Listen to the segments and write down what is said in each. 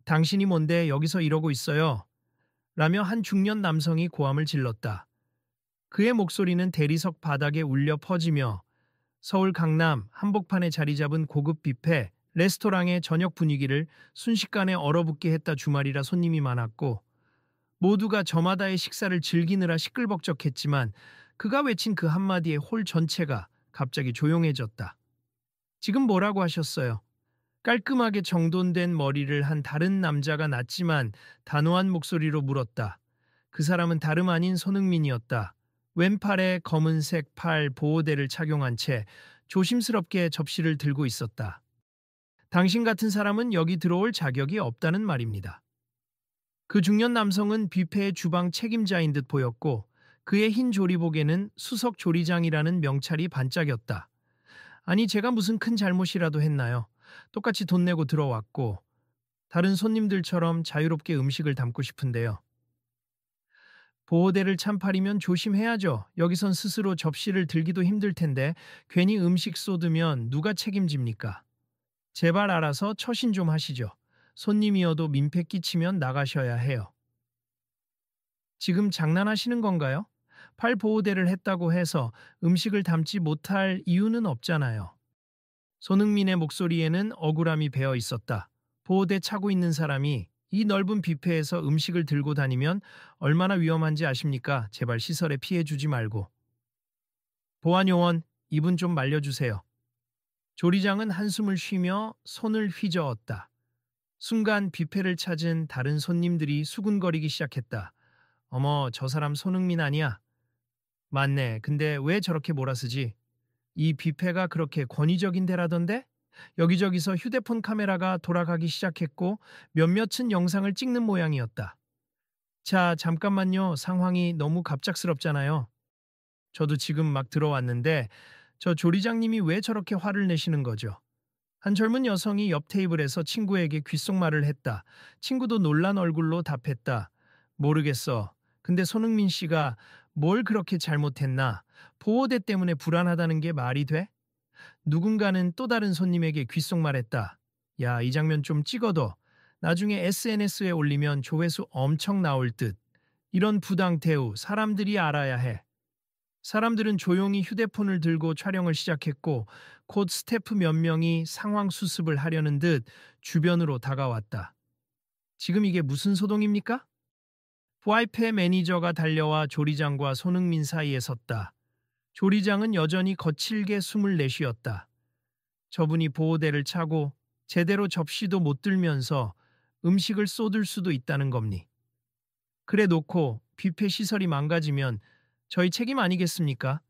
당신이 뭔데 여기서 이러고 있어요? 라며 한 중년 남성이 고함을 질렀다. 그의 목소리는 대리석 바닥에 울려 퍼지며 서울 강남 한복판에 자리 잡은 고급 뷔페, 레스토랑의 저녁 분위기를 순식간에 얼어붙게 했다. 주말이라 손님이 많았고 모두가 저마다의 식사를 즐기느라 시끌벅적했지만 그가 외친 그 한마디에 홀 전체가 갑자기 조용해졌다. 지금 뭐라고 하셨어요? 깔끔하게 정돈된 머리를 한 다른 남자가 낮지만 단호한 목소리로 물었다. 그 사람은 다름 아닌 손흥민이었다. 왼팔에 검은색 팔 보호대를 착용한 채 조심스럽게 접시를 들고 있었다. 당신 같은 사람은 여기 들어올 자격이 없다는 말입니다. 그 중년 남성은 뷔페의 주방 책임자인 듯 보였고 그의 흰 조리복에는 수석 조리장이라는 명찰이 반짝였다. 아니 제가 무슨 큰 잘못이라도 했나요? 똑같이 돈 내고 들어왔고 다른 손님들처럼 자유롭게 음식을 담고 싶은데요. 보호대를 참팔이면 조심해야죠. 여기선 스스로 접시를 들기도 힘들 텐데 괜히 음식 쏟으면 누가 책임집니까? 제발 알아서 처신 좀 하시죠. 손님이어도 민폐 끼치면 나가셔야 해요. 지금 장난하시는 건가요? 팔 보호대를 했다고 해서 음식을 담지 못할 이유는 없잖아요. 손흥민의 목소리에는 억울함이 배어 있었다. 보호대 차고 있는 사람이 이 넓은 뷔페에서 음식을 들고 다니면 얼마나 위험한지 아십니까? 제발 시설에 피해 주지 말고. 보안요원, 이분 좀 말려주세요. 조리장은 한숨을 쉬며 손을 휘저었다. 순간 뷔페를 찾은 다른 손님들이 수군거리기 시작했다. 어머, 저 사람 손흥민 아니야? 맞네. 근데 왜 저렇게 몰아쓰지? 이 뷔페가 그렇게 권위적인 데라던데? 여기저기서 휴대폰 카메라가 돌아가기 시작했고 몇몇은 영상을 찍는 모양이었다. 자, 잠깐만요. 상황이 너무 갑작스럽잖아요. 저도 지금 막 들어왔는데 저 조리장님이 왜 저렇게 화를 내시는 거죠? 한 젊은 여성이 옆 테이블에서 친구에게 귓속말을 했다. 친구도 놀란 얼굴로 답했다. 모르겠어. 근데 손흥민 씨가 뭘 그렇게 잘못했나? 보호대 때문에 불안하다는 게 말이 돼? 누군가는 또 다른 손님에게 귓속말했다. 야, 이 장면 좀 찍어둬. 나중에 SNS에 올리면 조회수 엄청 나올 듯. 이런 부당 대우 사람들이 알아야 해. 사람들은 조용히 휴대폰을 들고 촬영을 시작했고 곧 스태프 몇 명이 상황 수습을 하려는 듯 주변으로 다가왔다. 지금 이게 무슨 소동입니까? 부하이페 매니저가 달려와 조리장과 손흥민 사이에 섰다. 조리장은 여전히 거칠게 숨을 내쉬었다. 저분이 보호대를 차고 제대로 접시도 못 들면서 음식을 쏟을 수도 있다는 겁니. 그래 놓고 뷔페 시설이 망가지면 저희 책임 아니겠습니까?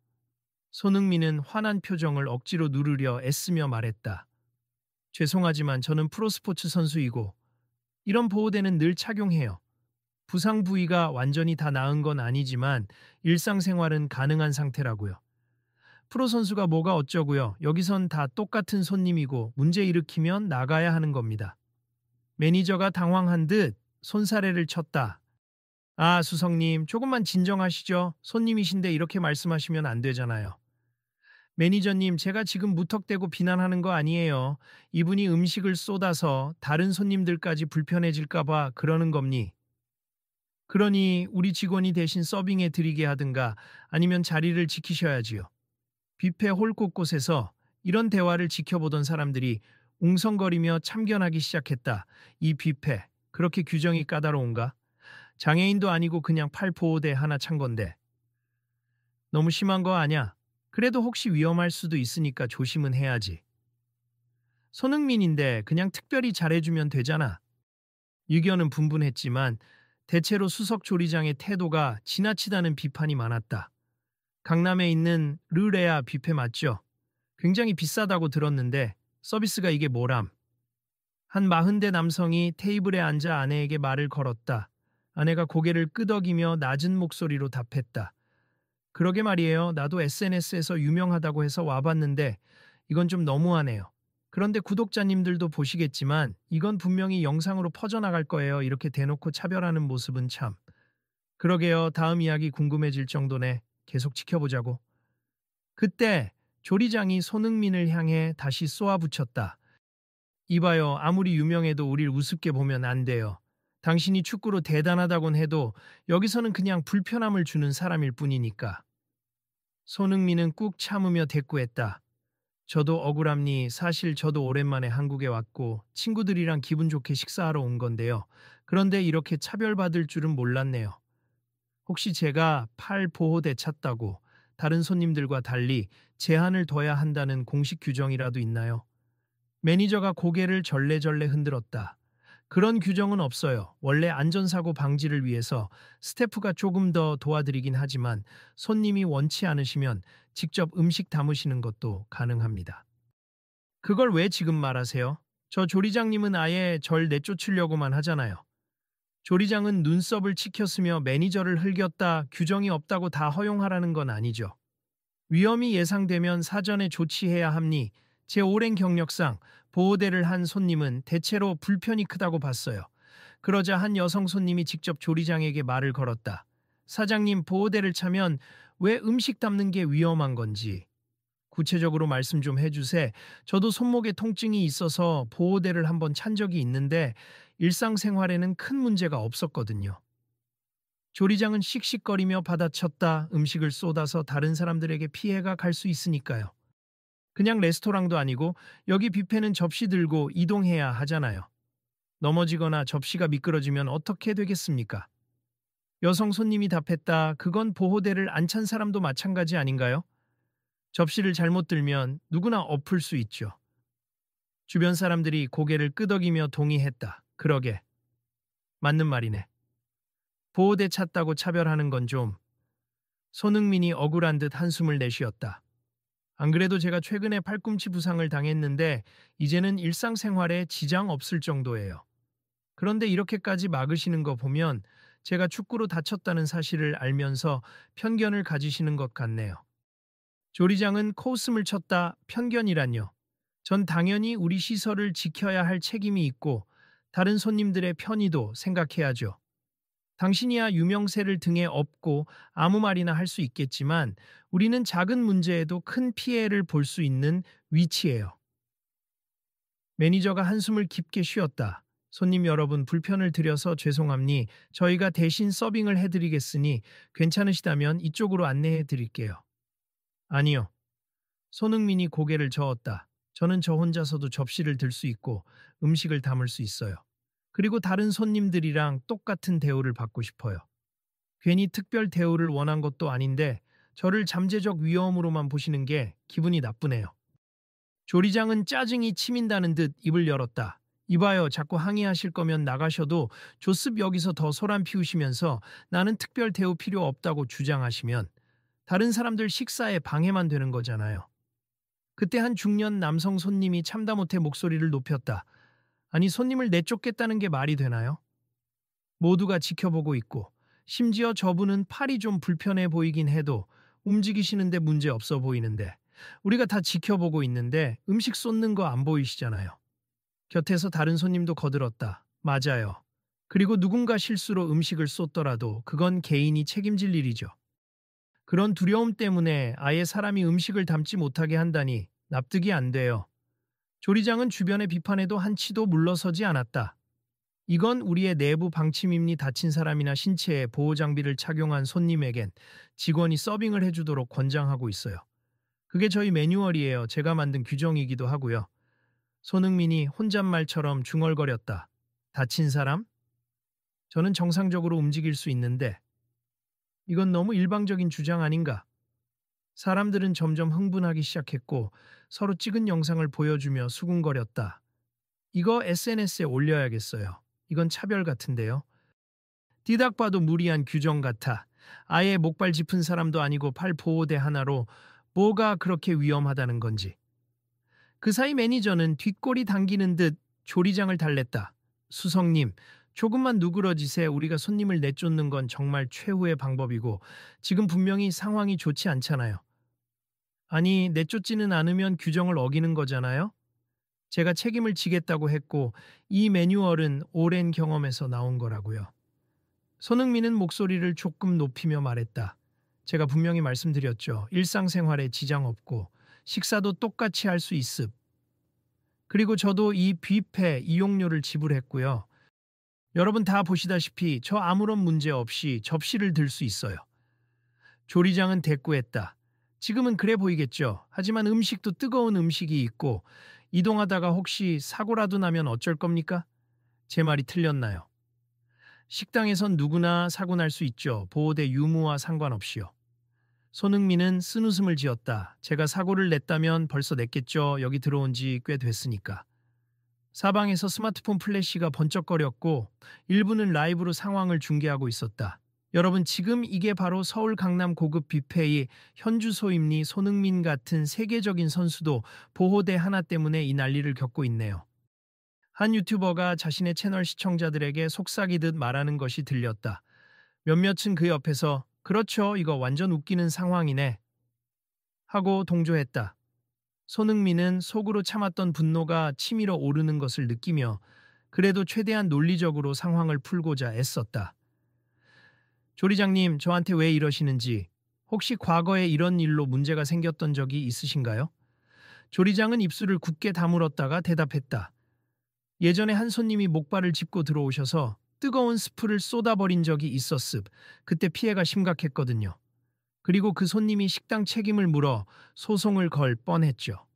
손흥민은 화난 표정을 억지로 누르려 애쓰며 말했다. 죄송하지만 저는 프로스포츠 선수이고 이런 보호대는 늘 착용해요. 부상 부위가 완전히 다 나은 건 아니지만 일상생활은 가능한 상태라고요. 프로 선수가 뭐가 어쩌고요. 여기선 다 똑같은 손님이고 문제 일으키면 나가야 하는 겁니다. 매니저가 당황한 듯 손사래를 쳤다. 아, 수석님, 조금만 진정하시죠. 손님이신데 이렇게 말씀하시면 안 되잖아요. 매니저님, 제가 지금 무턱대고 비난하는 거 아니에요. 이분이 음식을 쏟아서 다른 손님들까지 불편해질까봐 그러는 겁니. 그러니 우리 직원이 대신 서빙해 드리게 하든가 아니면 자리를 지키셔야지요. 뷔페 홀 곳곳에서 이런 대화를 지켜보던 사람들이 웅성거리며 참견하기 시작했다. 이 뷔페, 그렇게 규정이 까다로운가? 장애인도 아니고 그냥 팔 보호대 하나 찬 건데. 너무 심한 거 아냐? 그래도 혹시 위험할 수도 있으니까 조심은 해야지. 손흥민인데 그냥 특별히 잘해주면 되잖아. 의견은 분분했지만 대체로 수석 조리장의 태도가 지나치다는 비판이 많았다. 강남에 있는 르레아 뷔페 맞죠? 굉장히 비싸다고 들었는데 서비스가 이게 뭐람. 한 40대 남성이 테이블에 앉아 아내에게 말을 걸었다. 아내가 고개를 끄덕이며 낮은 목소리로 답했다. 그러게 말이에요. 나도 SNS에서 유명하다고 해서 와봤는데 이건 좀 너무하네요. 그런데 구독자님들도 보시겠지만 이건 분명히 영상으로 퍼져나갈 거예요. 이렇게 대놓고 차별하는 모습은 참. 그러게요. 다음 이야기 궁금해질 정도네. 계속 지켜보자고. 그때 조리장이 손흥민을 향해 다시 쏘아붙였다. 이봐요. 아무리 유명해도 우릴 우습게 보면 안 돼요. 당신이 축구로 대단하다곤 해도 여기서는 그냥 불편함을 주는 사람일 뿐이니까. 손흥민은 꾹 참으며 대꾸했다. 저도 억울합니. 사실 저도 오랜만에 한국에 왔고 친구들이랑 기분 좋게 식사하러 온 건데요. 그런데 이렇게 차별받을 줄은 몰랐네요. 혹시 제가 팔 보호대 찼다고 다른 손님들과 달리 제한을 둬야 한다는 공식 규정이라도 있나요? 매니저가 고개를 절레절레 흔들었다. 그런 규정은 없어요. 원래 안전사고 방지를 위해서 스태프가 조금 더 도와드리긴 하지만 손님이 원치 않으시면 직접 음식 담으시는 것도 가능합니다. 그걸 왜 지금 말하세요? 저 조리장님은 아예 절 내쫓으려고만 하잖아요. 조리장은 눈썹을 치켰으며 매니저를 흘겼다, 규정이 없다고 다 허용하라는 건 아니죠. 위험이 예상되면 사전에 조치해야 합니. 제 오랜 경력상 보호대를 한 손님은 대체로 불편이 크다고 봤어요. 그러자 한 여성 손님이 직접 조리장에게 말을 걸었다. 사장님, 보호대를 차면 왜 음식 담는 게 위험한 건지. 구체적으로 말씀 좀 해주세. 저도 손목에 통증이 있어서 보호대를 한번 찬 적이 있는데 일상생활에는 큰 문제가 없었거든요. 조리장은 씩씩거리며 받아쳤다. 음식을 쏟아서 다른 사람들에게 피해가 갈 수 있으니까요. 그냥 레스토랑도 아니고 여기 뷔페는 접시 들고 이동해야 하잖아요. 넘어지거나 접시가 미끄러지면 어떻게 되겠습니까? 여성 손님이 답했다. 그건 보호대를 안 찬 사람도 마찬가지 아닌가요? 접시를 잘못 들면 누구나 엎을 수 있죠. 주변 사람들이 고개를 끄덕이며 동의했다. 그러게. 맞는 말이네. 보호대 찼다고 차별하는 건 좀. 손흥민이 억울한 듯 한숨을 내쉬었다. 안 그래도 제가 최근에 팔꿈치 부상을 당했는데 이제는 일상생활에 지장 없을 정도예요. 그런데 이렇게까지 막으시는 거 보면 제가 축구로 다쳤다는 사실을 알면서 편견을 가지시는 것 같네요. 조리장은 코웃음을 쳤다. 편견이란요. 전 당연히 우리 시설을 지켜야 할 책임이 있고 다른 손님들의 편의도 생각해야죠. 당신이야 유명세를 등에 업고 아무 말이나 할 수 있겠지만 우리는 작은 문제에도 큰 피해를 볼 수 있는 위치예요. 매니저가 한숨을 깊게 쉬었다. 손님 여러분 불편을 드려서 죄송합니. 저희가 대신 서빙을 해드리겠으니 괜찮으시다면 이쪽으로 안내해 드릴게요. 아니요. 손흥민이 고개를 저었다. 저는 저 혼자서도 접시를 들 수 있고 음식을 담을 수 있어요. 그리고 다른 손님들이랑 똑같은 대우를 받고 싶어요. 괜히 특별 대우를 원한 것도 아닌데 저를 잠재적 위험으로만 보시는 게 기분이 나쁘네요. 조리장은 짜증이 치민다는 듯 입을 열었다. 이봐요, 자꾸 항의하실 거면 나가셔도 조습 여기서 더 소란 피우시면서 나는 특별 대우 필요 없다고 주장하시면 다른 사람들 식사에 방해만 되는 거잖아요. 그때 한 중년 남성 손님이 참다 못해 목소리를 높였다. 아니, 손님을 내쫓겠다는 게 말이 되나요? 모두가 지켜보고 있고 심지어 저분은 팔이 좀 불편해 보이긴 해도 움직이시는데 문제 없어 보이는데 우리가 다 지켜보고 있는데 음식 쏟는 거 안 보이시잖아요. 곁에서 다른 손님도 거들었다. 맞아요. 그리고 누군가 실수로 음식을 쏟더라도 그건 개인이 책임질 일이죠. 그런 두려움 때문에 아예 사람이 음식을 담지 못하게 한다니 납득이 안 돼요. 조리장은 주변의 비판에도 한치도 물러서지 않았다. 이건 우리의 내부 방침임니. 다친 사람이나 신체에 보호장비를 착용한 손님에겐 직원이 서빙을 해주도록 권장하고 있어요. 그게 저희 매뉴얼이에요. 제가 만든 규정이기도 하고요. 손흥민이 혼잣말처럼 중얼거렸다. 다친 사람? 저는 정상적으로 움직일 수 있는데 이건 너무 일방적인 주장 아닌가? 사람들은 점점 흥분하기 시작했고 서로 찍은 영상을 보여주며 수군거렸다. 이거 SNS에 올려야겠어요. 이건 차별 같은데요. 뒤닥 봐도 무리한 규정 같아. 아예 목발 짚은 사람도 아니고 팔 보호대 하나로 뭐가 그렇게 위험하다는 건지. 그 사이 매니저는 뒷골이 당기는 듯 조리장을 달랬다. 수석님, 조금만 누그러지세. 우리가 손님을 내쫓는 건 정말 최후의 방법이고 지금 분명히 상황이 좋지 않잖아요. 아니, 내쫓지는 않으면 규정을 어기는 거잖아요? 제가 책임을 지겠다고 했고 이 매뉴얼은 오랜 경험에서 나온 거라고요. 손흥민은 목소리를 조금 높이며 말했다. 제가 분명히 말씀드렸죠. 일상생활에 지장 없고 식사도 똑같이 할 수 있습. 그리고 저도 이 뷔페 이용료를 지불했고요. 여러분 다 보시다시피 저 아무런 문제 없이 접시를 들 수 있어요. 조리장은 대꾸했다. 지금은 그래 보이겠죠. 하지만 음식도 뜨거운 음식이 있고 이동하다가 혹시 사고라도 나면 어쩔 겁니까? 제 말이 틀렸나요? 식당에선 누구나 사고 날 수 있죠. 보호대 유무와 상관없이요. 손흥민은 쓴웃음을 지었다. 제가 사고를 냈다면 벌써 냈겠죠. 여기 들어온 지 꽤 됐으니까. 사방에서 스마트폰 플래시가 번쩍거렸고 일부는 라이브로 상황을 중계하고 있었다. 여러분 지금 이게 바로 서울 강남 고급 뷔페의 현주소입니. 손흥민 같은 세계적인 선수도 보호대 하나 때문에 이 난리를 겪고 있네요. 한 유튜버가 자신의 채널 시청자들에게 속삭이듯 말하는 것이 들렸다. 몇몇은 그 옆에서 그렇죠 이거 완전 웃기는 상황이네 하고 동조했다. 손흥민은 속으로 참았던 분노가 치밀어 오르는 것을 느끼며 그래도 최대한 논리적으로 상황을 풀고자 애썼다. 조리장님, 저한테 왜 이러시는지, 혹시 과거에 이런 일로 문제가 생겼던 적이 있으신가요? 조리장은 입술을 굳게 다물었다가 대답했다. 예전에 한 손님이 목발을 짚고 들어오셔서 뜨거운 스프를 쏟아버린 적이 있었습. 그때 피해가 심각했거든요. 그리고 그 손님이 식당 책임을 물어 소송을 걸 뻔했죠.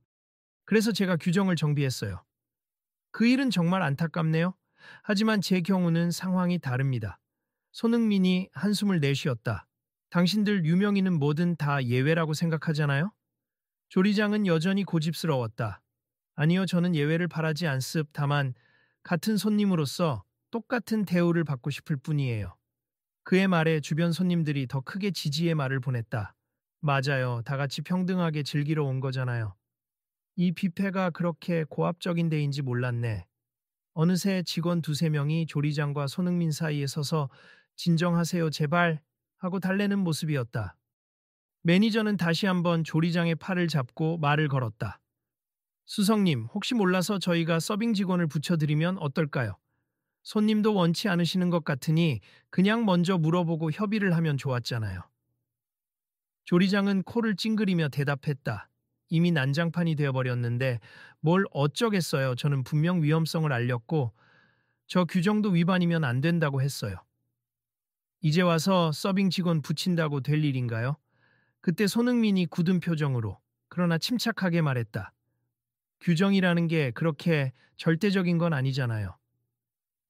그래서 제가 규정을 정비했어요. 그 일은 정말 안타깝네요. 하지만 제 경우는 상황이 다릅니다. 손흥민이 한숨을 내쉬었다. 당신들 유명인은 뭐든 다 예외라고 생각하잖아요? 조리장은 여전히 고집스러웠다. 아니요, 저는 예외를 바라지 않습. 다만 같은 손님으로서 똑같은 대우를 받고 싶을 뿐이에요. 그의 말에 주변 손님들이 더 크게 지지의 말을 보냈다. 맞아요. 다 같이 평등하게 즐기러 온 거잖아요. 이 뷔페가 그렇게 고압적인 데인지 몰랐네. 어느새 직원 두세 명이 조리장과 손흥민 사이에 서서 진정하세요 제발 하고 달래는 모습이었다. 매니저는 다시 한번 조리장의 팔을 잡고 말을 걸었다. 수석님, 혹시 몰라서 저희가 서빙 직원을 붙여드리면 어떨까요? 손님도 원치 않으시는 것 같으니 그냥 먼저 물어보고 협의를 하면 좋았잖아요. 조리장은 코를 찡그리며 대답했다. 이미 난장판이 되어버렸는데 뭘 어쩌겠어요. 저는 분명 위험성을 알렸고 저 규정도 위반이면 안 된다고 했어요. 이제 와서 서빙 직원 붙인다고 될 일인가요? 그때 손흥민이 굳은 표정으로 그러나 침착하게 말했다. 규정이라는 게 그렇게 절대적인 건 아니잖아요.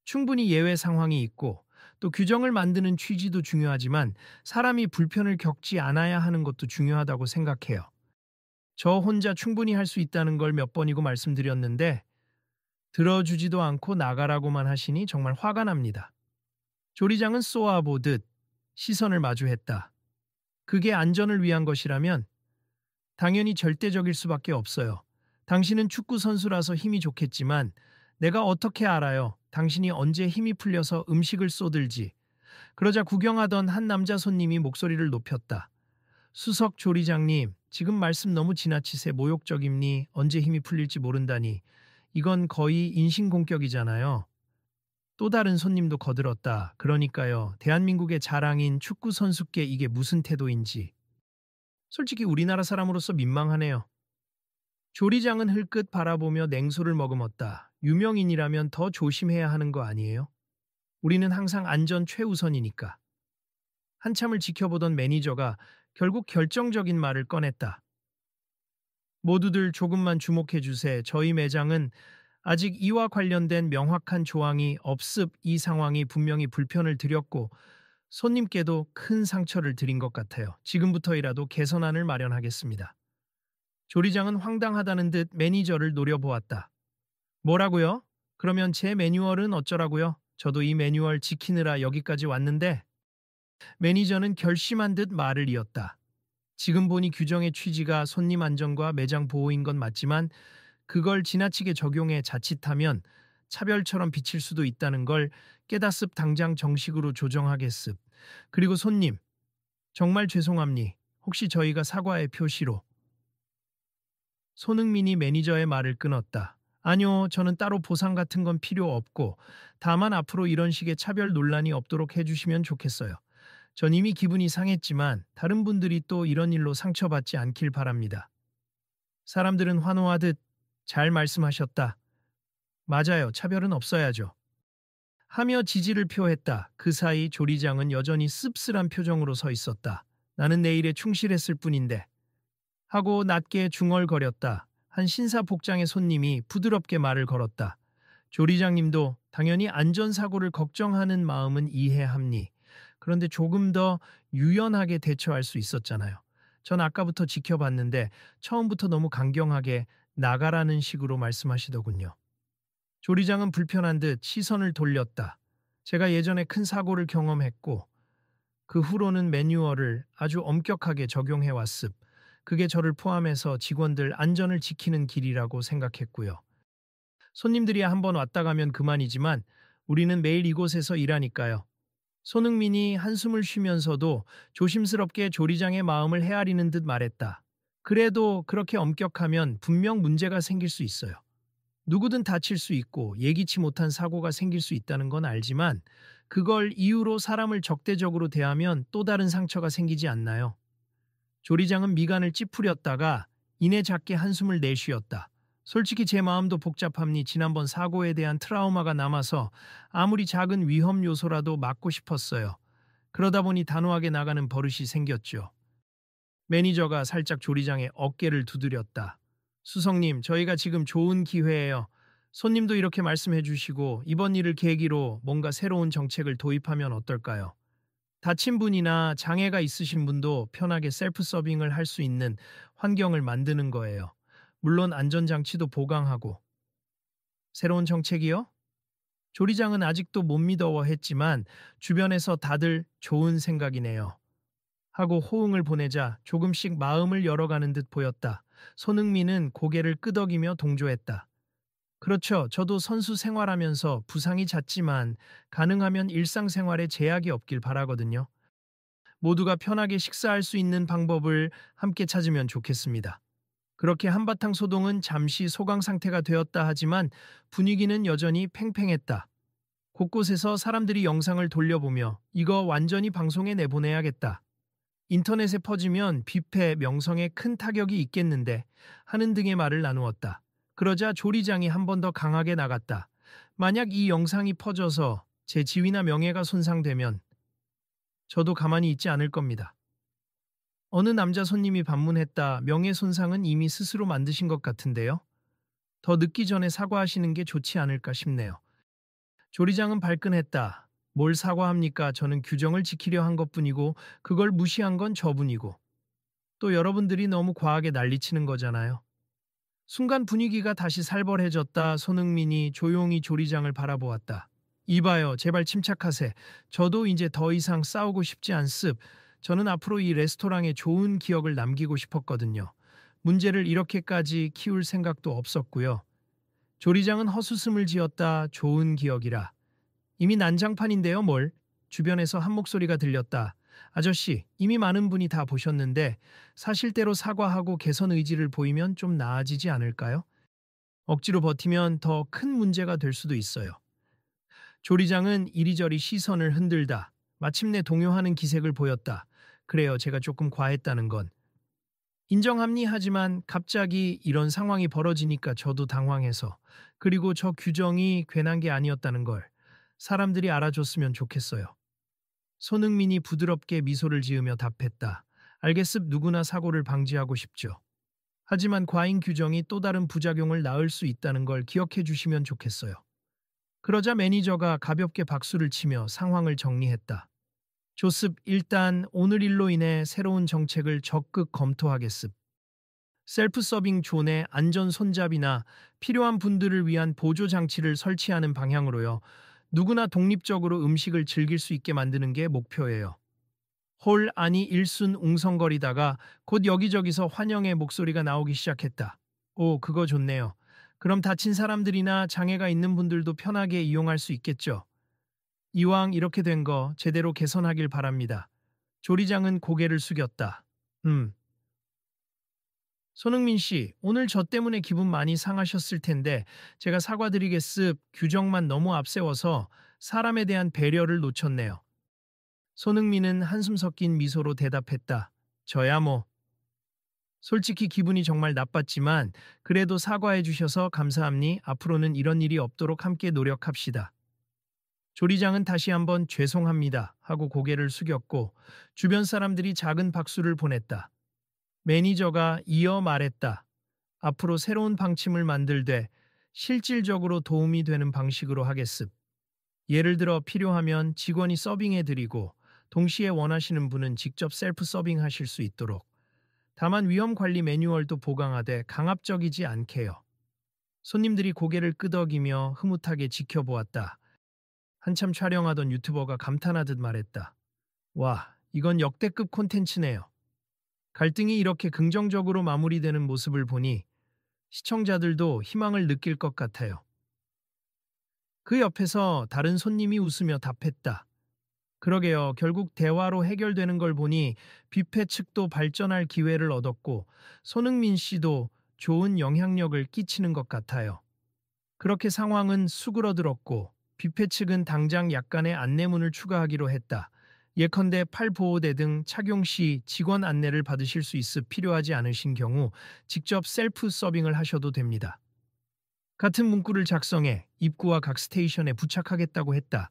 충분히 예외 상황이 있고 또 규정을 만드는 취지도 중요하지만 사람이 불편을 겪지 않아야 하는 것도 중요하다고 생각해요. 저 혼자 충분히 할 수 있다는 걸 몇 번이고 말씀드렸는데 들어주지도 않고 나가라고만 하시니 정말 화가 납니다. 조리장은 쏘아보듯 시선을 마주했다. 그게 안전을 위한 것이라면 당연히 절대적일 수밖에 없어요. 당신은 축구 선수라서 힘이 좋겠지만 내가 어떻게 알아요? 당신이 언제 힘이 풀려서 음식을 쏘들지. 그러자 구경하던 한 남자 손님이 목소리를 높였다. 수석 조리장님, 지금 말씀 너무 지나치세 모욕적입니? 언제 힘이 풀릴지 모른다니. 이건 거의 인신공격이잖아요. 또 다른 손님도 거들었다. 그러니까요. 대한민국의 자랑인 축구 선수께 이게 무슨 태도인지. 솔직히 우리나라 사람으로서 민망하네요. 조리장은 흘끗 바라보며 냉소를 머금었다. 유명인이라면 더 조심해야 하는 거 아니에요? 우리는 항상 안전 최우선이니까. 한참을 지켜보던 매니저가 결국 결정적인 말을 꺼냈다. 모두들 조금만 주목해 주세. 저희 매장은 아직 이와 관련된 명확한 조항이 없습. 이 상황이 분명히 불편을 드렸고 손님께도 큰 상처를 드린 것 같아요. 지금부터이라도 개선안을 마련하겠습니다. 조리장은 황당하다는 듯 매니저를 노려보았다. 뭐라고요? 그러면 제 매뉴얼은 어쩌라고요? 저도 이 매뉴얼 지키느라 여기까지 왔는데. 매니저는 결심한 듯 말을 이었다. 지금 보니 규정의 취지가 손님 안전과 매장 보호인 건 맞지만 그걸 지나치게 적용해 자칫하면 차별처럼 비칠 수도 있다는 걸 깨닫습. 당장 정식으로 조정하겠습. 그리고 손님, 정말 죄송합니. 혹시 저희가 사과의 표시로. 손흥민이 매니저의 말을 끊었다. 아니요, 저는 따로 보상 같은 건 필요 없고 다만 앞으로 이런 식의 차별 논란이 없도록 해주시면 좋겠어요. 전 이미 기분이 상했지만 다른 분들이 또 이런 일로 상처받지 않길 바랍니다. 사람들은 환호하듯 잘 말씀하셨다. 맞아요. 차별은 없어야죠. 하며 지지를 표했다. 그 사이 조리장은 여전히 씁쓸한 표정으로 서 있었다. 나는 내 일에 충실했을 뿐인데. 하고 낮게 중얼거렸다. 한 신사 복장의 손님이 부드럽게 말을 걸었다. 조리장님도 당연히 안전사고를 걱정하는 마음은 이해합니. 그런데 조금 더 유연하게 대처할 수 있었잖아요. 전 아까부터 지켜봤는데 처음부터 너무 강경하게 나가라는 식으로 말씀하시더군요. 조리장은 불편한 듯 시선을 돌렸다. 제가 예전에 큰 사고를 경험했고 그 후로는 매뉴얼을 아주 엄격하게 적용해 왔습. 그게 저를 포함해서 직원들 안전을 지키는 길이라고 생각했고요. 손님들이 한번 왔다 가면 그만이지만 우리는 매일 이곳에서 일하니까요. 손흥민이 한숨을 쉬면서도 조심스럽게 조리장의 마음을 헤아리는 듯 말했다. 그래도 그렇게 엄격하면 분명 문제가 생길 수 있어요. 누구든 다칠 수 있고 예기치 못한 사고가 생길 수 있다는 건 알지만 그걸 이유로 사람을 적대적으로 대하면 또 다른 상처가 생기지 않나요? 조리장은 미간을 찌푸렸다가 이내 작게 한숨을 내쉬었다. 솔직히 제 마음도 복잡합니. 지난번 사고에 대한 트라우마가 남아서 아무리 작은 위험 요소라도 막고 싶었어요. 그러다 보니 단호하게 나가는 버릇이 생겼죠. 매니저가 살짝 조리장의 어깨를 두드렸다. 수석님, 저희가 지금 좋은 기회예요. 손님도 이렇게 말씀해 주시고 이번 일을 계기로 뭔가 새로운 정책을 도입하면 어떨까요? 다친 분이나 장애가 있으신 분도 편하게 셀프 서빙을 할 수 있는 환경을 만드는 거예요. 물론 안전장치도 보강하고. 새로운 정책이요? 조리장은 아직도 못 믿어했지만 주변에서 다들 좋은 생각이네요. 하고 호응을 보내자 조금씩 마음을 열어가는 듯 보였다. 손흥민은 고개를 끄덕이며 동조했다. 그렇죠. 저도 선수 생활하면서 부상이 잦지만 가능하면 일상생활에 제약이 없길 바라거든요. 모두가 편하게 식사할 수 있는 방법을 함께 찾으면 좋겠습니다. 그렇게 한바탕 소동은 잠시 소강 상태가 되었다 하지만 분위기는 여전히 팽팽했다. 곳곳에서 사람들이 영상을 돌려보며 이거 완전히 방송에 내보내야겠다. 인터넷에 퍼지면 뷔페 명성에 큰 타격이 있겠는데 하는 등의 말을 나누었다. 그러자 조리장이 한 번 더 강하게 나갔다. 만약 이 영상이 퍼져서 제 지위나 명예가 손상되면 저도 가만히 있지 않을 겁니다. 어느 남자 손님이 반문했다. 명예손상은 이미 스스로 만드신 것 같은데요. 더 늦기 전에 사과하시는 게 좋지 않을까 싶네요. 조리장은 발끈했다. 뭘 사과합니까? 저는 규정을 지키려 한 것뿐이고 그걸 무시한 건 저분이고 또 여러분들이 너무 과하게 난리치는 거잖아요. 순간 분위기가 다시 살벌해졌다. 손흥민이 조용히 조리장을 바라보았다. 이봐요. 제발 침착하세. 저도 이제 더 이상 싸우고 싶지 않습. 저는 앞으로 이 레스토랑에 좋은 기억을 남기고 싶었거든요. 문제를 이렇게까지 키울 생각도 없었고요. 조리장은 헛웃음을 지었다. 좋은 기억이라. 이미 난장판인데요, 뭘? 주변에서 한 목소리가 들렸다. 아저씨, 이미 많은 분이 다 보셨는데 사실대로 사과하고 개선 의지를 보이면 좀 나아지지 않을까요? 억지로 버티면 더 큰 문제가 될 수도 있어요. 조리장은 이리저리 시선을 흔들다 마침내 동요하는 기색을 보였다. 그래요, 제가 조금 과했다는 건. 인정합니 하지만 갑자기 이런 상황이 벌어지니까 저도 당황해서 그리고 저 규정이 괜한 게 아니었다는 걸 사람들이 알아줬으면 좋겠어요. 손흥민이 부드럽게 미소를 지으며 답했다. 알겠습 누구나 사고를 방지하고 싶죠. 하지만 과잉 규정이 또 다른 부작용을 낳을 수 있다는 걸 기억해 주시면 좋겠어요. 그러자 매니저가 가볍게 박수를 치며 상황을 정리했다. 좋습, 일단 오늘 일로 인해 새로운 정책을 적극 검토하겠습. 셀프 서빙 존의 안전 손잡이나 필요한 분들을 위한 보조 장치를 설치하는 방향으로요. 누구나 독립적으로 음식을 즐길 수 있게 만드는 게 목표예요. 홀 안이 일순 웅성거리다가 곧 여기저기서 환영의 목소리가 나오기 시작했다. 오, 그거 좋네요. 그럼 다친 사람들이나 장애가 있는 분들도 편하게 이용할 수 있겠죠. 이왕 이렇게 된 거 제대로 개선하길 바랍니다. 조리장은 고개를 숙였다. 손흥민 씨, 오늘 저 때문에 기분 많이 상하셨을 텐데 제가 사과드리겠습. 규정만 너무 앞세워서 사람에 대한 배려를 놓쳤네요. 손흥민은 한숨 섞인 미소로 대답했다. 저야 뭐. 솔직히 기분이 정말 나빴지만 그래도 사과해 주셔서 감사합니. 앞으로는 이런 일이 없도록 함께 노력합시다. 조리장은 다시 한번 죄송합니다 하고 고개를 숙였고 주변 사람들이 작은 박수를 보냈다. 매니저가 이어 말했다. 앞으로 새로운 방침을 만들되 실질적으로 도움이 되는 방식으로 하겠습. 예를 들어 필요하면 직원이 서빙해 드리고 동시에 원하시는 분은 직접 셀프 서빙 하실 수 있도록. 다만 위험 관리 매뉴얼도 보강하되 강압적이지 않게요. 손님들이 고개를 끄덕이며 흐뭇하게 지켜보았다. 한참 촬영하던 유튜버가 감탄하듯 말했다. 와, 이건 역대급 콘텐츠네요. 갈등이 이렇게 긍정적으로 마무리되는 모습을 보니 시청자들도 희망을 느낄 것 같아요. 그 옆에서 다른 손님이 웃으며 답했다. 그러게요. 결국 대화로 해결되는 걸 보니 뷔페 측도 발전할 기회를 얻었고 손흥민 씨도 좋은 영향력을 끼치는 것 같아요. 그렇게 상황은 수그러들었고 뷔페 측은 당장 약간의 안내문을 추가하기로 했다. 예컨대 팔 보호대 등 착용 시 직원 안내를 받으실 수 있어 필요하지 않으신 경우 직접 셀프 서빙을 하셔도 됩니다. 같은 문구를 작성해 입구와 각 스테이션에 부착하겠다고 했다.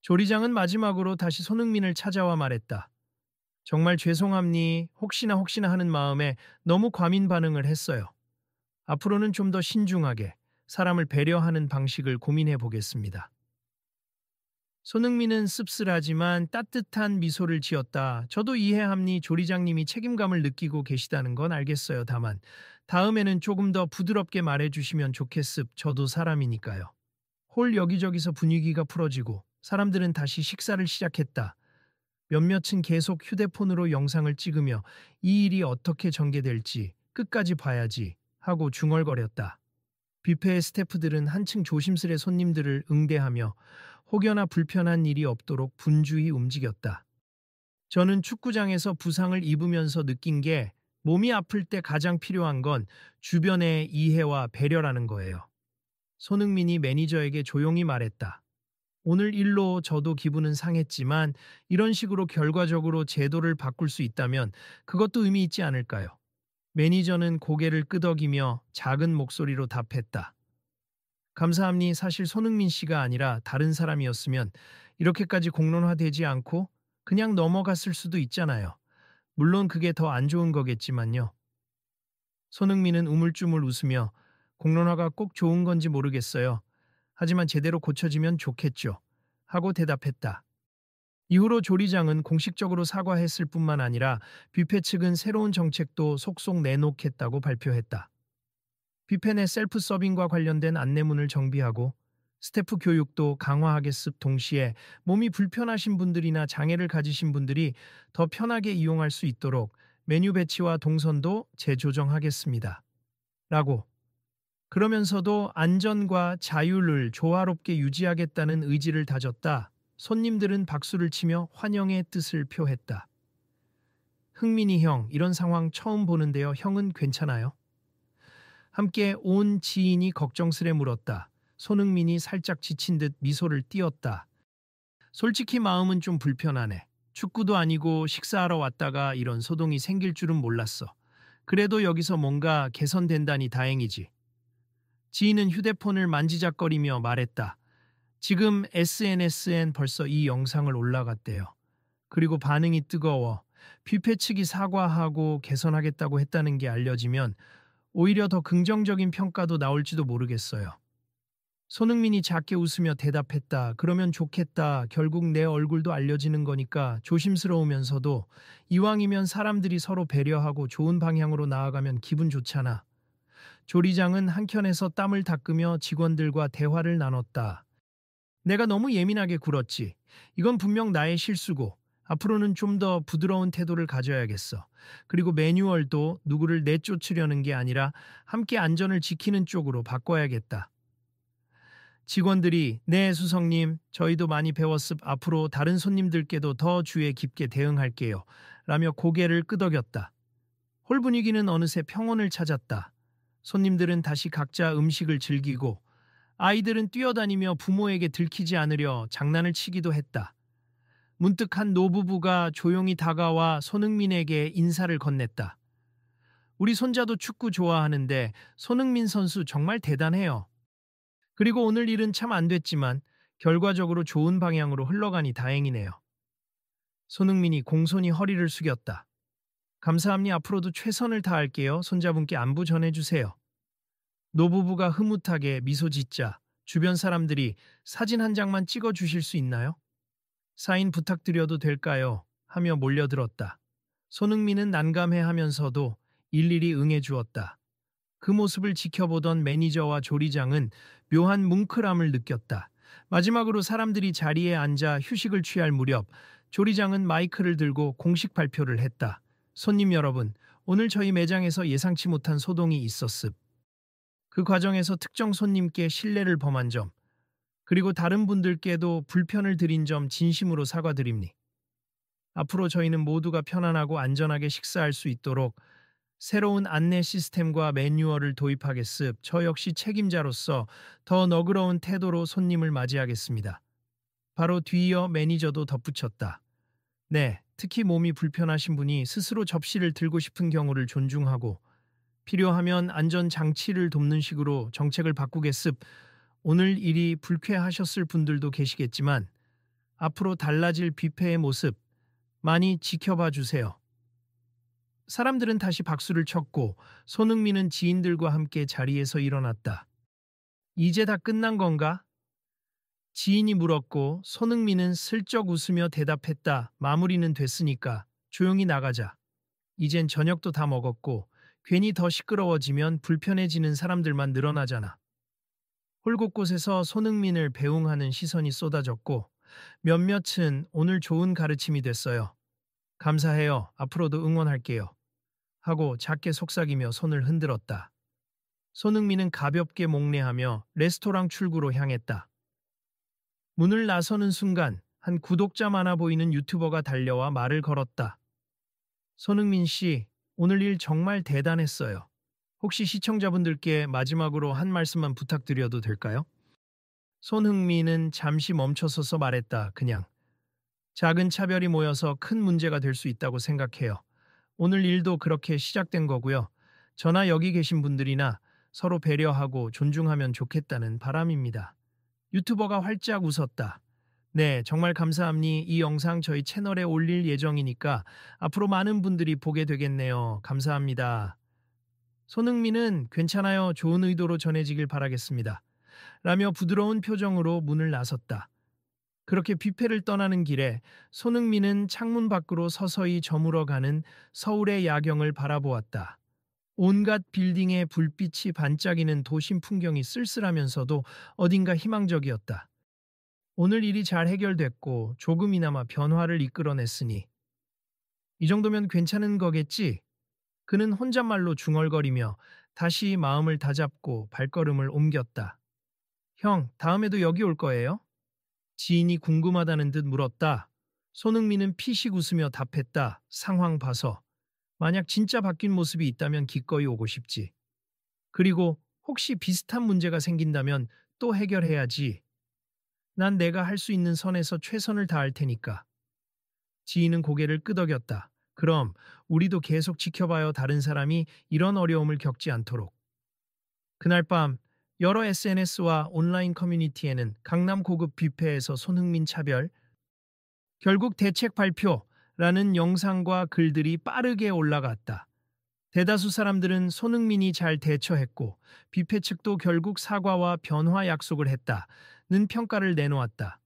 조리장은 마지막으로 다시 손흥민을 찾아와 말했다. 정말 죄송합니. 혹시나 하는 마음에 너무 과민 반응을 했어요. 앞으로는 좀 더 신중하게 사람을 배려하는 방식을 고민해 보겠습니다. 손흥민은 씁쓸하지만 따뜻한 미소를 지었다. 저도 이해합니. 조리장님이 책임감을 느끼고 계시다는 건 알겠어요. 다만 다음에는 조금 더 부드럽게 말해주시면 좋겠습. 저도 사람이니까요. 홀 여기저기서 분위기가 풀어지고 사람들은 다시 식사를 시작했다. 몇몇은 계속 휴대폰으로 영상을 찍으며 이 일이 어떻게 전개될지 끝까지 봐야지 하고 중얼거렸다. 뷔페의 스태프들은 한층 조심스레 손님들을 응대하며 혹여나 불편한 일이 없도록 분주히 움직였다. 저는 축구장에서 부상을 입으면서 느낀 게 몸이 아플 때 가장 필요한 건 주변의 이해와 배려라는 거예요. 손흥민이 매니저에게 조용히 말했다. 오늘 일로 저도 기분은 상했지만 이런 식으로 결과적으로 제도를 바꿀 수 있다면 그것도 의미 있지 않을까요? 매니저는 고개를 끄덕이며 작은 목소리로 답했다. 감사합니. 사실 손흥민 씨가 아니라 다른 사람이었으면 이렇게까지 공론화되지 않고 그냥 넘어갔을 수도 있잖아요. 물론 그게 더 안 좋은 거겠지만요. 손흥민은 우물쭈물 웃으며 공론화가 꼭 좋은 건지 모르겠어요. 하지만 제대로 고쳐지면 좋겠죠. 하고 대답했다. 이후로 조리장은 공식적으로 사과했을 뿐만 아니라 뷔페 측은 새로운 정책도 속속 내놓겠다고 발표했다. 뷔페 내 셀프 서빙과 관련된 안내문을 정비하고 스태프 교육도 강화하겠습. 동시에 몸이 불편하신 분들이나 장애를 가지신 분들이 더 편하게 이용할 수 있도록 메뉴 배치와 동선도 재조정하겠습니다. 라고. 그러면서도 안전과 자율을 조화롭게 유지하겠다는 의지를 다졌다. 손님들은 박수를 치며 환영의 뜻을 표했다. 흥민이 형, 이런 상황 처음 보는데요. 형은 괜찮아요? 함께 온 지인이 걱정스레 물었다. 손흥민이 살짝 지친 듯 미소를 띄었다. 솔직히 마음은 좀 불편하네. 축구도 아니고 식사하러 왔다가 이런 소동이 생길 줄은 몰랐어. 그래도 여기서 뭔가 개선된다니 다행이지. 지인은 휴대폰을 만지작거리며 말했다. 지금 SNS엔 벌써 이 영상을 올라갔대요. 그리고 반응이 뜨거워. 뷔페 측이 사과하고 개선하겠다고 했다는 게 알려지면 오히려 더 긍정적인 평가도 나올지도 모르겠어요. 손흥민이 작게 웃으며 대답했다. 그러면 좋겠다. 결국 내 얼굴도 알려지는 거니까 조심스러우면서도 이왕이면 사람들이 서로 배려하고 좋은 방향으로 나아가면 기분 좋잖아. 조리장은 한켠에서 땀을 닦으며 직원들과 대화를 나눴다. 내가 너무 예민하게 굴었지. 이건 분명 나의 실수고 앞으로는 좀 더 부드러운 태도를 가져야겠어. 그리고 매뉴얼도 누구를 내쫓으려는 게 아니라 함께 안전을 지키는 쪽으로 바꿔야겠다. 직원들이 네 수석님, 저희도 많이 배웠습. 앞으로 다른 손님들께도 더 주의 깊게 대응할게요. 라며 고개를 끄덕였다. 홀 분위기는 어느새 평온을 찾았다. 손님들은 다시 각자 음식을 즐기고 아이들은 뛰어다니며 부모에게 들키지 않으려 장난을 치기도 했다. 문득 한 노부부가 조용히 다가와 손흥민에게 인사를 건넸다. 우리 손자도 축구 좋아하는데 손흥민 선수 정말 대단해요. 그리고 오늘 일은 참 안 됐지만 결과적으로 좋은 방향으로 흘러가니 다행이네요. 손흥민이 공손히 허리를 숙였다. 감사합니다. 앞으로도 최선을 다할게요. 손자분께 안부 전해주세요. 노부부가 흐뭇하게 미소 짓자 주변 사람들이 사진 한 장만 찍어 주실 수 있나요? 사인 부탁드려도 될까요? 하며 몰려들었다. 손흥민은 난감해 하면서도 일일이 응해 주었다. 그 모습을 지켜보던 매니저와 조리장은 묘한 뭉클함을 느꼈다. 마지막으로 사람들이 자리에 앉아 휴식을 취할 무렵 조리장은 마이크를 들고 공식 발표를 했다. 손님 여러분, 오늘 저희 매장에서 예상치 못한 소동이 있었습. 그 과정에서 특정 손님께 신뢰를 범한 점, 그리고 다른 분들께도 불편을 드린 점 진심으로 사과드립니. 앞으로 저희는 모두가 편안하고 안전하게 식사할 수 있도록 새로운 안내 시스템과 매뉴얼을 도입하겠습. 저 역시 책임자로서 더 너그러운 태도로 손님을 맞이하겠습니다. 바로 뒤이어 매니저도 덧붙였다. 네, 특히 몸이 불편하신 분이 스스로 접시를 들고 싶은 경우를 존중하고 필요하면 안전 장치를 돕는 식으로 정책을 바꾸겠습. 오늘 일이 불쾌하셨을 분들도 계시겠지만 앞으로 달라질 뷔페의 모습 많이 지켜봐 주세요. 사람들은 다시 박수를 쳤고 손흥민은 지인들과 함께 자리에서 일어났다. 이제 다 끝난 건가? 지인이 물었고 손흥민은 슬쩍 웃으며 대답했다. 마무리는 됐으니까 조용히 나가자. 이젠 저녁도 다 먹었고 괜히 더 시끄러워지면 불편해지는 사람들만 늘어나잖아. 홀 곳곳에서 손흥민을 배웅하는 시선이 쏟아졌고 몇몇은 오늘 좋은 가르침이 됐어요. 감사해요. 앞으로도 응원할게요. 하고 작게 속삭이며 손을 흔들었다. 손흥민은 가볍게 목례하며 레스토랑 출구로 향했다. 문을 나서는 순간 한 구독자 많아 보이는 유튜버가 달려와 말을 걸었다. 손흥민 씨, 오늘 일 정말 대단했어요. 혹시 시청자분들께 마지막으로 한 말씀만 부탁드려도 될까요? 손흥민은 잠시 멈춰서서 말했다. 그냥 작은 차별이 모여서 큰 문제가 될 수 있다고 생각해요. 오늘 일도 그렇게 시작된 거고요. 저나 여기 계신 분들이나 서로 배려하고 존중하면 좋겠다는 바람입니다. 유튜버가 활짝 웃었다. 네, 정말 감사합니다. 이 영상 저희 채널에 올릴 예정이니까 앞으로 많은 분들이 보게 되겠네요. 감사합니다. 손흥민은 괜찮아요. 좋은 의도로 전해지길 바라겠습니다. 라며 부드러운 표정으로 문을 나섰다. 그렇게 뷔페를 떠나는 길에 손흥민은 창문 밖으로 서서히 저물어가는 서울의 야경을 바라보았다. 온갖 빌딩의 불빛이 반짝이는 도심 풍경이 쓸쓸하면서도 어딘가 희망적이었다. 오늘 일이 잘 해결됐고 조금이나마 변화를 이끌어냈으니 이 정도면 괜찮은 거겠지? 그는 혼잣말로 중얼거리며 다시 마음을 다잡고 발걸음을 옮겼다. 형, 다음에도 여기 올 거예요? 지인이 궁금하다는 듯 물었다. 손흥민은 피식 웃으며 답했다. 상황 봐서. 만약 진짜 바뀐 모습이 있다면 기꺼이 오고 싶지. 그리고 혹시 비슷한 문제가 생긴다면 또 해결해야지. 난 내가 할 수 있는 선에서 최선을 다할 테니까. 지인은 고개를 끄덕였다. 그럼 우리도 계속 지켜봐요. 다른 사람이 이런 어려움을 겪지 않도록. 그날 밤 여러 SNS와 온라인 커뮤니티에는 강남 고급 뷔페에서 손흥민 차별, 결국 대책 발표라는 영상과 글들이 빠르게 올라갔다. 대다수 사람들은 손흥민이 잘 대처했고 뷔페 측도 결국 사과와 변화 약속을 했다는 평가를 내놓았다.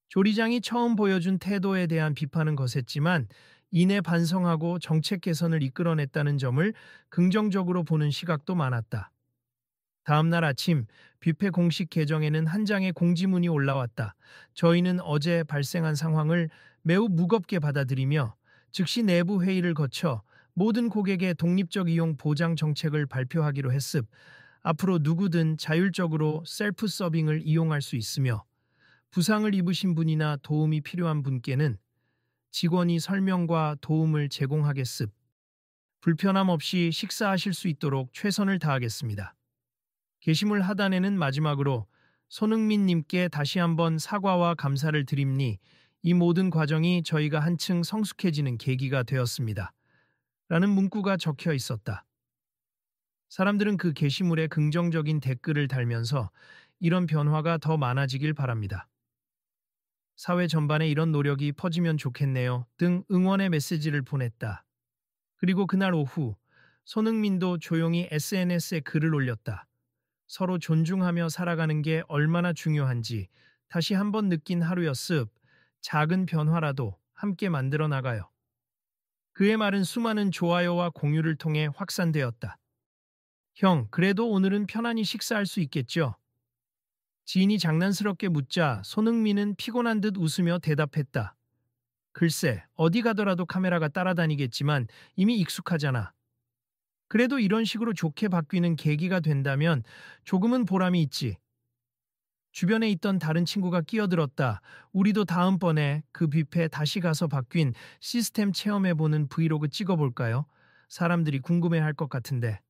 조리장이 처음 보여준 태도에 대한 비판은 거셌지만 이내 반성하고 정책 개선을 이끌어냈다는 점을 긍정적으로 보는 시각도 많았다. 다음 날 아침 뷔페 공식 계정에는 한 장의 공지문이 올라왔다. 저희는 어제 발생한 상황을 매우 무겁게 받아들이며 즉시 내부 회의를 거쳐 모든 고객의 독립적 이용 보장 정책을 발표하기로 했습. 앞으로 누구든 자율적으로 셀프 서빙을 이용할 수 있으며 부상을 입으신 분이나 도움이 필요한 분께는 직원이 설명과 도움을 제공하겠습. 불편함 없이 식사하실 수 있도록 최선을 다하겠습니다. 게시물 하단에는 마지막으로 손흥민 님께 다시 한번 사과와 감사를 드립니. 이 모든 과정이 저희가 한층 성숙해지는 계기가 되었습니다. 라는 문구가 적혀 있었다. 사람들은 그 게시물에 긍정적인 댓글을 달면서 이런 변화가 더 많아지길 바랍니다. 사회 전반에 이런 노력이 퍼지면 좋겠네요. 등 응원의 메시지를 보냈다. 그리고 그날 오후 손흥민도 조용히 SNS에 글을 올렸다. 서로 존중하며 살아가는 게 얼마나 중요한지 다시 한번 느낀 하루였습. 작은 변화라도 함께 만들어 나가요. 그의 말은 수많은 좋아요와 공유를 통해 확산되었다. 형, 그래도 오늘은 편안히 식사할 수 있겠죠? 지인이 장난스럽게 묻자 손흥민은 피곤한 듯 웃으며 대답했다. 글쎄, 어디 가더라도 카메라가 따라다니겠지만 이미 익숙하잖아. 그래도 이런 식으로 좋게 바뀌는 계기가 된다면 조금은 보람이 있지. 주변에 있던 다른 친구가 끼어들었다. 우리도 다음번에 그 뷔페 다시 가서 바뀐 시스템 체험해보는 브이로그 찍어볼까요? 사람들이 궁금해할 것 같은데.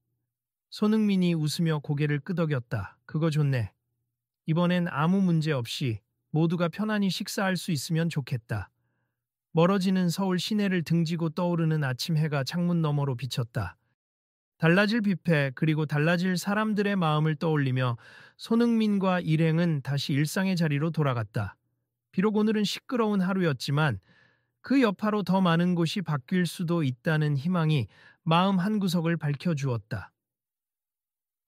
손흥민이 웃으며 고개를 끄덕였다. 그거 좋네. 이번엔 아무 문제 없이 모두가 편안히 식사할 수 있으면 좋겠다. 멀어지는 서울 시내를 등지고 떠오르는 아침 해가 창문 너머로 비쳤다. 달라질 뷔페 그리고 달라질 사람들의 마음을 떠올리며 손흥민과 일행은 다시 일상의 자리로 돌아갔다. 비록 오늘은 시끄러운 하루였지만 그 여파로 더 많은 곳이 바뀔 수도 있다는 희망이 마음 한구석을 밝혀주었다.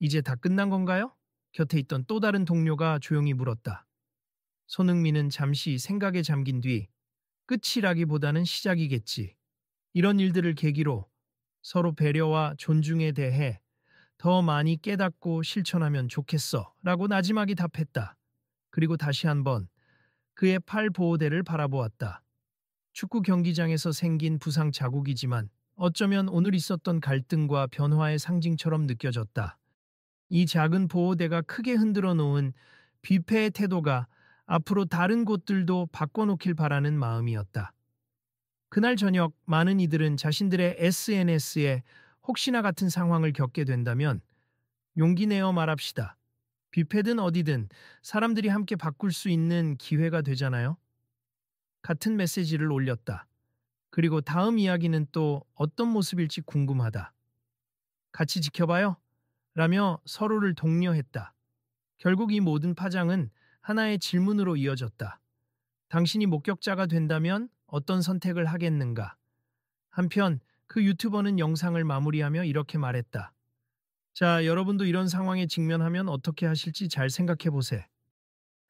이제 다 끝난 건가요? 곁에 있던 또 다른 동료가 조용히 물었다. 손흥민은 잠시 생각에 잠긴 뒤 끝이라기보다는 시작이겠지. 이런 일들을 계기로 서로 배려와 존중에 대해 더 많이 깨닫고 실천하면 좋겠어 라고 나지막이 답했다. 그리고 다시 한번 그의 팔 보호대를 바라보았다. 축구 경기장에서 생긴 부상 자국이지만 어쩌면 오늘 있었던 갈등과 변화의 상징처럼 느껴졌다. 이 작은 보호대가 크게 흔들어 놓은 뷔페의 태도가 앞으로 다른 곳들도 바꿔놓길 바라는 마음이었다. 그날 저녁 많은 이들은 자신들의 SNS에 혹시나 같은 상황을 겪게 된다면 용기 내어 말합시다. 뷔페든 어디든 사람들이 함께 바꿀 수 있는 기회가 되잖아요. 같은 메시지를 올렸다. 그리고 다음 이야기는 또 어떤 모습일지 궁금하다. 같이 지켜봐요. 라며 서로를 독려했다. 결국 이 모든 파장은 하나의 질문으로 이어졌다. 당신이 목격자가 된다면 어떤 선택을 하겠는가? 한편 그 유튜버는 영상을 마무리하며 이렇게 말했다. 자, 여러분도 이런 상황에 직면하면 어떻게 하실지 잘 생각해 보세요.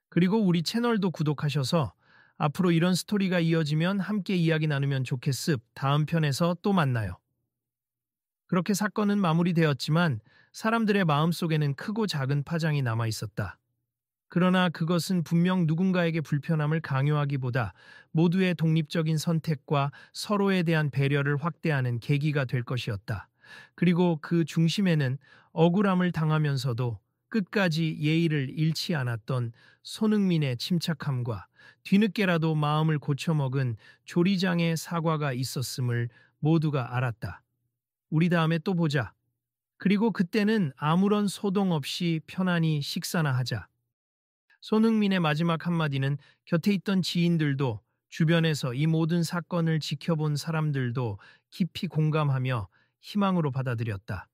그리고 우리 채널도 구독하셔서 앞으로 이런 스토리가 이어지면 함께 이야기 나누면 좋겠습. 다음 편에서 또 만나요. 그렇게 사건은 마무리되었지만 사람들의 마음속에는 크고 작은 파장이 남아 있었다. 그러나 그것은 분명 누군가에게 불편함을 강요하기보다 모두의 독립적인 선택과 서로에 대한 배려를 확대하는 계기가 될 것이었다. 그리고 그 중심에는 억울함을 당하면서도 끝까지 예의를 잃지 않았던 손흥민의 침착함과 뒤늦게라도 마음을 고쳐먹은 조리장의 사과가 있었음을 모두가 알았다. 우리 다음에 또 보자. 그리고 그때는 아무런 소동 없이 편안히 식사나 하자. 손흥민의 마지막 한마디는 곁에 있던 지인들도 주변에서 이 모든 사건을 지켜본 사람들도 깊이 공감하며 희망으로 받아들였다.